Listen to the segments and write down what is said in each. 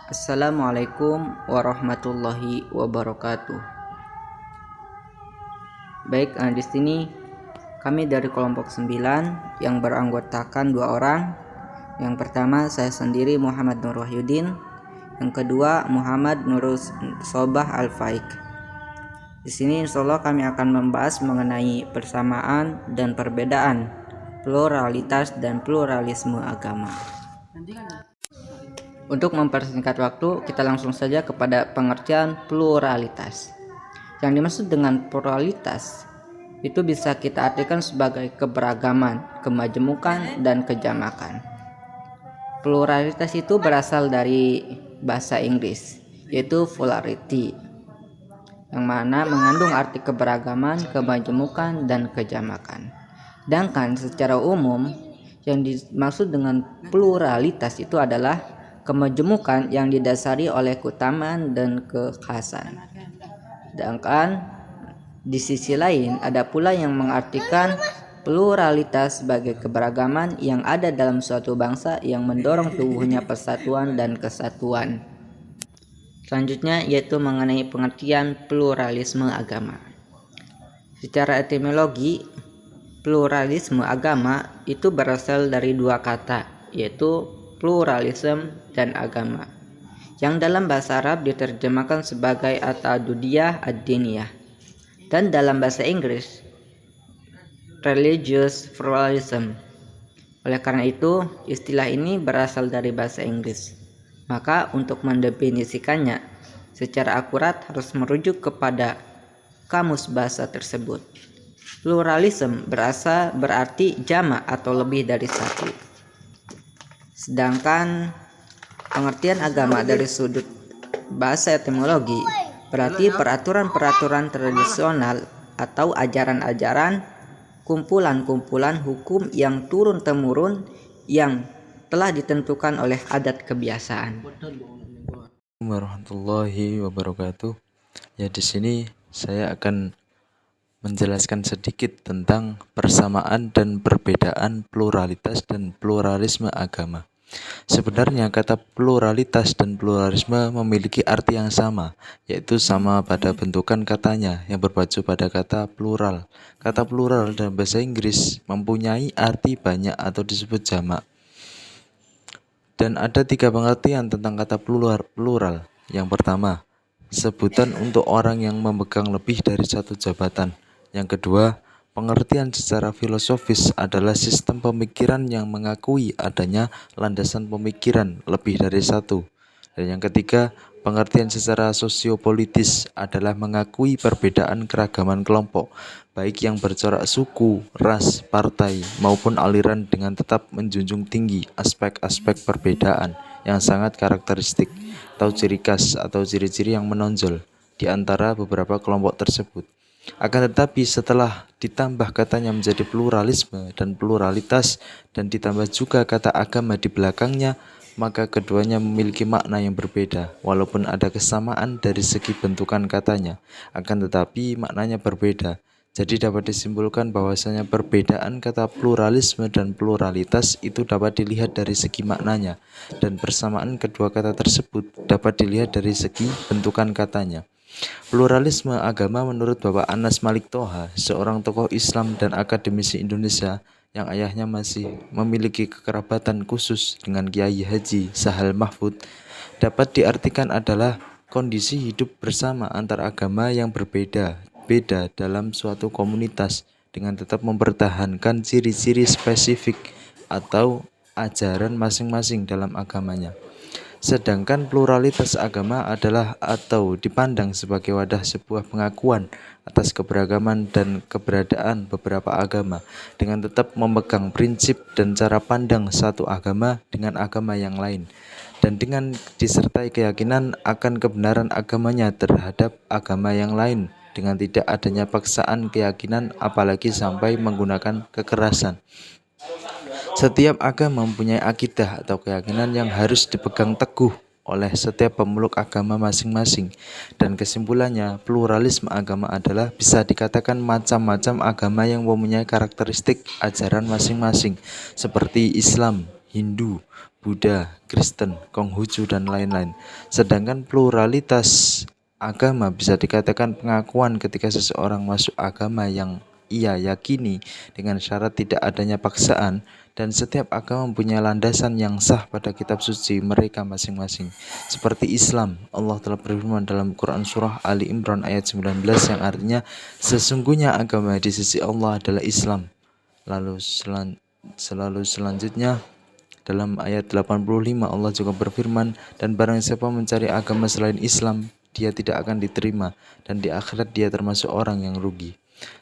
Assalamualaikum warahmatullahi wabarakatuh. Baik, di sini kami dari kelompok 9 yang beranggotakan 2 orang. Yang pertama saya sendiri Muhammad Nur Wahyudin, yang kedua Muhammad Nurus Sobah Al-Faik. Di sini insyaallah kami akan membahas mengenai persamaan dan perbedaan, pluralitas dan pluralisme agama. Untuk mempersingkat waktu, kita langsung saja kepada pengertian pluralitas. Yang dimaksud dengan pluralitas itu bisa kita artikan sebagai keberagaman, kemajemukan, dan kejamakan. Pluralitas itu berasal dari bahasa Inggris, yaitu plurality, yang mana mengandung arti keberagaman, kemajemukan, dan kejamakan. Sedangkan secara umum yang dimaksud dengan pluralitas itu adalah kemajemukan yang didasari oleh keutamaan dan kekhasan. Sedangkan di sisi lain ada pula yang mengartikan pluralitas sebagai keberagaman yang ada dalam suatu bangsa yang mendorong tumbuhnya persatuan dan kesatuan. Selanjutnya yaitu mengenai pengertian pluralisme agama. Secara etimologi, pluralisme agama itu berasal dari 2 kata, yaitu pluralism dan agama, yang dalam bahasa Arab diterjemahkan sebagai at-ta'adudiyah ad-diniyah, dan dalam bahasa Inggris religious pluralism. Oleh karena itu, istilah ini berasal dari bahasa Inggris. Maka untuk mendefinisikannya secara akurat harus merujuk kepada kamus bahasa tersebut. Pluralism berarti jamak atau lebih dari satu. Sedangkan pengertian agama dari sudut bahasa etimologi berarti peraturan-peraturan tradisional atau ajaran-ajaran, kumpulan-kumpulan hukum yang turun-temurun yang telah ditentukan oleh adat kebiasaan. Warahmatullahi wabarakatuh. Ya, di sini saya akan menjelaskan sedikit tentang persamaan dan perbedaan pluralitas dan pluralisme agama. Sebenarnya kata pluralitas dan pluralisme memiliki arti yang sama, yaitu sama pada bentukan katanya yang berpacu pada kata plural. Kata plural dalam bahasa Inggris mempunyai arti banyak atau disebut jamak. Dan ada 3 pengertian tentang kata plural. Yang pertama, sebutan untuk orang yang memegang lebih dari 1 jabatan. Yang kedua, pengertian secara filosofis adalah sistem pemikiran yang mengakui adanya landasan pemikiran lebih dari 1. Dan yang ketiga, pengertian secara sosiopolitis adalah mengakui perbedaan keragaman kelompok, baik yang bercorak suku, ras, partai, maupun aliran dengan tetap menjunjung tinggi aspek-aspek perbedaan yang sangat karakteristik atau ciri khas atau ciri-ciri yang menonjol di antara beberapa kelompok tersebut. Akan tetapi setelah ditambah katanya menjadi pluralisme dan pluralitas dan ditambah juga kata agama di belakangnya, maka keduanya memiliki makna yang berbeda. Walaupun ada kesamaan dari segi bentukan katanya, akan tetapi maknanya berbeda. Jadi dapat disimpulkan bahwasanya perbedaan kata pluralisme dan pluralitas itu dapat dilihat dari segi maknanya, dan persamaan kedua kata tersebut dapat dilihat dari segi bentukan katanya. Pluralisme agama menurut Bapak Anas Malik Toha, seorang tokoh Islam dan akademisi Indonesia yang ayahnya masih memiliki kekerabatan khusus dengan Kiai Haji Sahal Mahfud, dapat diartikan adalah kondisi hidup bersama antar agama yang berbeda dalam suatu komunitas dengan tetap mempertahankan ciri-ciri spesifik atau ajaran masing-masing dalam agamanya. Sedangkan pluralitas agama adalah atau dipandang sebagai wadah sebuah pengakuan atas keberagaman dan keberadaan beberapa agama dengan tetap memegang prinsip dan cara pandang satu agama dengan agama yang lain, dan dengan disertai keyakinan akan kebenaran agamanya terhadap agama yang lain dengan tidak adanya paksaan keyakinan apalagi sampai menggunakan kekerasan. Setiap agama mempunyai akidah atau keyakinan yang harus dipegang teguh oleh setiap pemeluk agama masing-masing. Dan kesimpulannya, pluralisme agama adalah bisa dikatakan macam-macam agama yang mempunyai karakteristik ajaran masing-masing, seperti Islam, Hindu, Buddha, Kristen, Konghucu, dan lain-lain. Sedangkan pluralitas agama bisa dikatakan pengakuan ketika seseorang masuk agama yang ia yakini dengan syarat tidak adanya paksaan, dan setiap agama mempunyai landasan yang sah pada kitab suci mereka masing-masing. Seperti Islam, Allah telah berfirman dalam Quran Surah Ali Imran ayat 19 yang artinya, sesungguhnya agama di sisi Allah adalah Islam. Lalu selanjutnya dalam ayat 85 Allah juga berfirman, dan barang siapa mencari agama selain Islam, dia tidak akan diterima, dan di akhirat dia termasuk orang yang rugi.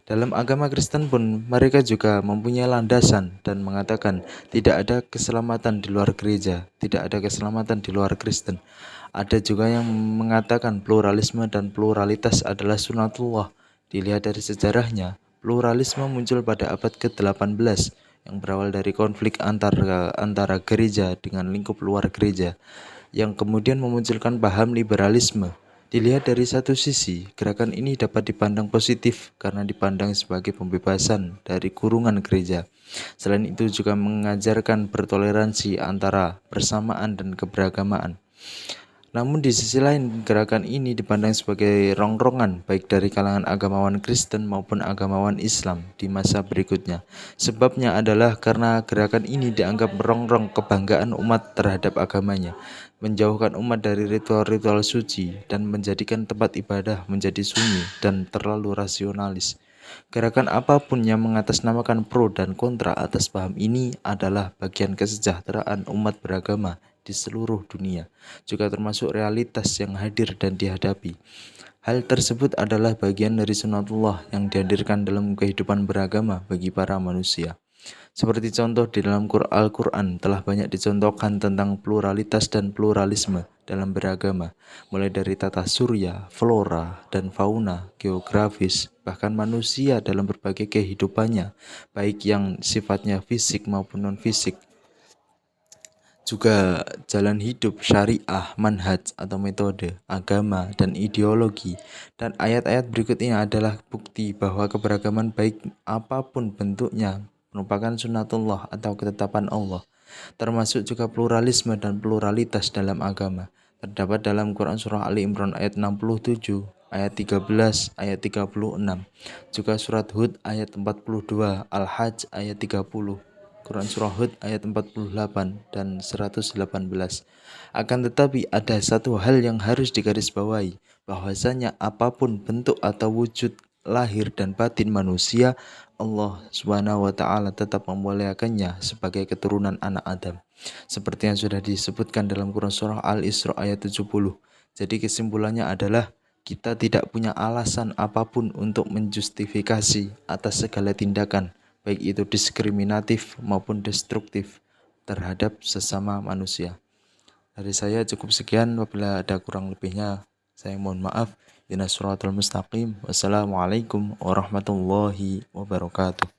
Dalam agama Kristen pun mereka juga mempunyai landasan dan mengatakan tidak ada keselamatan di luar gereja, tidak ada keselamatan di luar Kristen. Ada juga yang mengatakan pluralisme dan pluralitas adalah sunatullah. Dilihat dari sejarahnya, pluralisme muncul pada abad ke-18 yang berawal dari konflik antara gereja dengan lingkup luar gereja, yang kemudian memunculkan paham liberalisme. Dilihat dari satu sisi, gerakan ini dapat dipandang positif karena dipandang sebagai pembebasan dari kurungan gereja. Selain itu juga mengajarkan bertoleransi antara persamaan dan keberagamaan. Namun di sisi lain, gerakan ini dipandang sebagai rongrongan baik dari kalangan agamawan Kristen maupun agamawan Islam di masa berikutnya. Sebabnya adalah karena gerakan ini dianggap merongrong kebanggaan umat terhadap agamanya, menjauhkan umat dari ritual-ritual suci, dan menjadikan tempat ibadah menjadi sunyi dan terlalu rasionalis. Gerakan apapun yang mengatasnamakan pro dan kontra atas paham ini adalah bagian kesejahteraan umat beragama di seluruh dunia, juga termasuk realitas yang hadir dan dihadapi. Hal tersebut adalah bagian dari sunatullah yang dihadirkan dalam kehidupan beragama bagi para manusia. Seperti contoh di dalam Al-Quran telah banyak dicontohkan tentang pluralitas dan pluralisme dalam beragama, mulai dari tata surya, flora, dan fauna, geografis, bahkan manusia dalam berbagai kehidupannya, baik yang sifatnya fisik maupun non-fisik. Juga jalan hidup, syariah, manhaj atau metode, agama, dan ideologi. Dan ayat-ayat berikut ini adalah bukti bahwa keberagaman baik apapun bentuknya merupakan sunatullah atau ketetapan Allah, termasuk juga pluralisme dan pluralitas dalam agama. Terdapat dalam Quran Surah Ali Imran ayat 67, ayat 13, ayat 36, juga surat Hud ayat 42, Al-Hajj ayat 30, Quran Surah Hud ayat 48 dan 118. Akan tetapi ada satu hal yang harus digarisbawahi, bahwasanya apapun bentuk atau wujud lahir dan batin manusia, Allah Subhanahu wa taala tetap memuliakannya sebagai keturunan anak Adam, seperti yang sudah disebutkan dalam Quran Surah Al-Isra ayat 70. Jadi kesimpulannya adalah kita tidak punya alasan apapun untuk menjustifikasi atas segala tindakan, baik itu diskriminatif maupun destruktif terhadap sesama manusia. Dari saya cukup sekian, apabila ada kurang lebihnya saya mohon maaf. Ihdinas siratal mustaqim. Wassalamualaikum warahmatullahi wabarakatuh.